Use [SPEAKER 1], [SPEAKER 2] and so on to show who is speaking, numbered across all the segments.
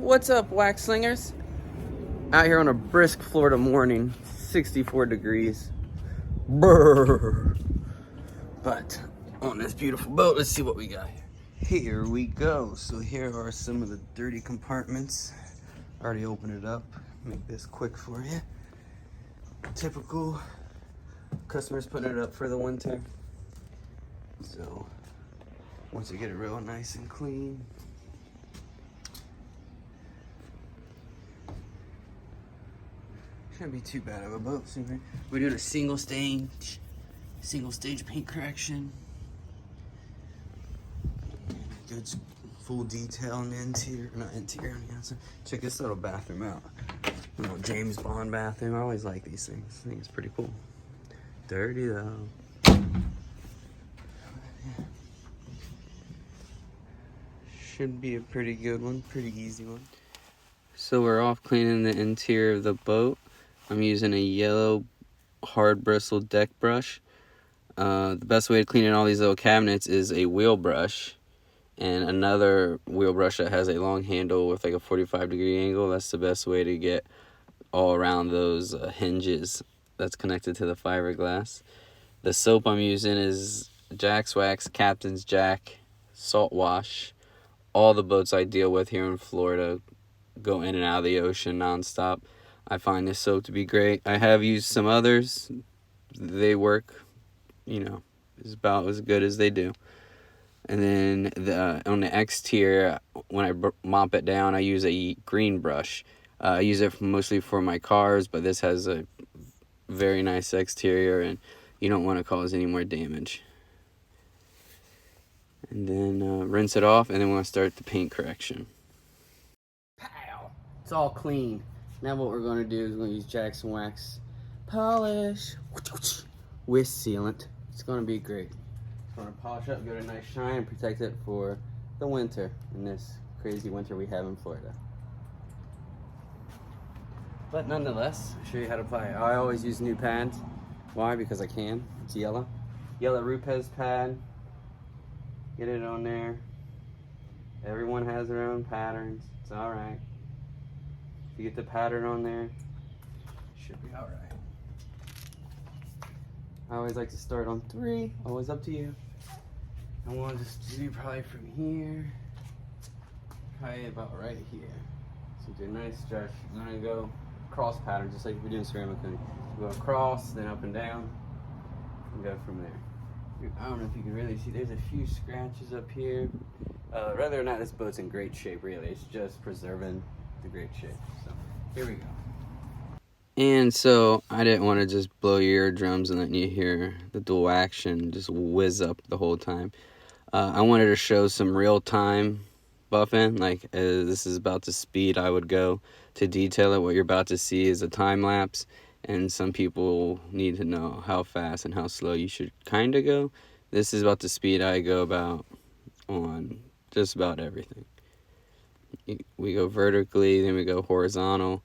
[SPEAKER 1] What's up, wax slingers? Out here on a brisk Florida morning, 64 degrees. Brrr. But on this beautiful boat, let's see what we got here. Here we go. So here are some of the dirty compartments. I already opened it up. Make this quick for you. Typical customers putting it up for the winter. So once you get it real nice and clean, shouldn't be too bad of a boat. We're doing a single stage paint correction. Good full detail on the interior, not interior, on the outside. Check this little bathroom out. Little James Bond bathroom. I always like these things. I think it's pretty cool. Dirty though. Should be a pretty good one, pretty easy one. So we're off cleaning the interior of the boat. I'm using a yellow hard bristle deck brush. The best way to clean in all these little cabinets is a wheel brush and another wheel brush that has a long handle with like a 45-degree angle. That's the best way to get all around those hinges that's connected to the fiberglass. The soap I'm using is Jack's Wax Captain's Jack Salt Wash. All the boats I deal with here in Florida go in and out of the ocean nonstop. I find this soap to be great. I have used some others. They work, you know, is about as good as they do. And then on the exterior, when I mop it down, I use a green brush. I use it mostly for my cars, but this has a very nice exterior, and you don't want to cause any more damage. And then rinse it off, and then we're going to start the paint correction. Pow! It's all clean. Now what we're going to do is we're going to use Jackson Wax polish with sealant. It's going to be great. We're going to polish up, give it a nice shine, and protect it for the winter, in this crazy winter we have in Florida. But nonetheless, I'll show you how to apply it. I always use new pads. Why? Because I can. It's yellow. Yellow Rupes pad. Get it on there. Everyone has their own patterns. It's alright. If you get the pattern on there, it should be alright. I always like to start on 3. Always up to you. I want to just do probably from here. Probably about right here. So do a nice stretch. I'm going to go cross pattern, just like we do in ceramic cutting. Go across, then up and down, and go from there. I don't know if you can really see, there's a few scratches up here. Rather than not, this boat's in great shape, really. It's just preserving the great shape. So, here we go. And so, I didn't want to just blow your eardrums and let you hear the dual action just whiz up the whole time. I wanted to show some real-time buffing, like this is about the speed I would go to detail it. What you're about to see is a time lapse, and some people need to know how fast and how slow you should kind of go. This is about the speed I go about on just about everything. We go vertically, then we go horizontal.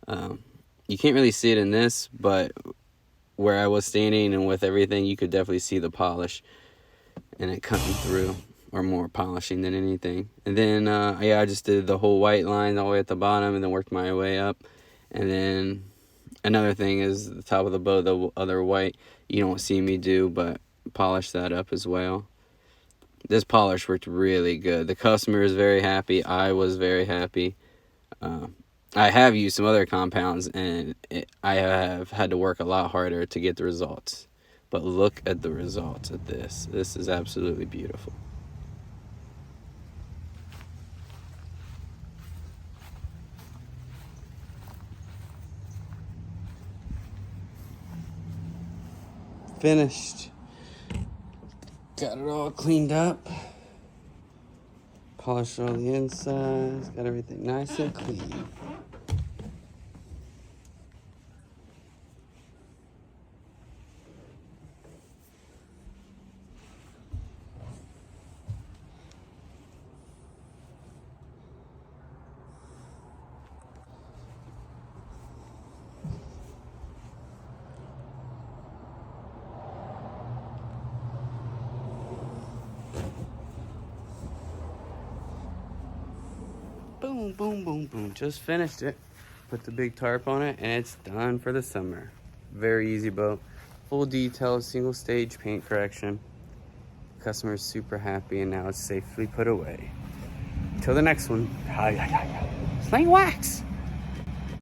[SPEAKER 1] You can't really see it in this, but where I was standing and with everything, you could definitely see the polish and it cutting through, or more polishing than anything. And then, yeah, I just did the whole white line all the way at the bottom and then worked my way up. And then another thing is the top of the boat, the other white, you don't see me do, but polish that up as well. This polish worked really good. The customer is very happy. I was very happy. I have used some other compounds, and I have had to work a lot harder to get the results. But look at the results of this. This is absolutely beautiful. Finished. Got it all cleaned up. Polished all the insides. Got everything nice and clean. Boom. Boom, boom, boom, boom. Just finished it. Put the big tarp on it, and it's done for the summer. Very easy boat. Full detail, single stage paint correction. Customer's super happy, and now it's safely put away. Till the next one. Sling Wax!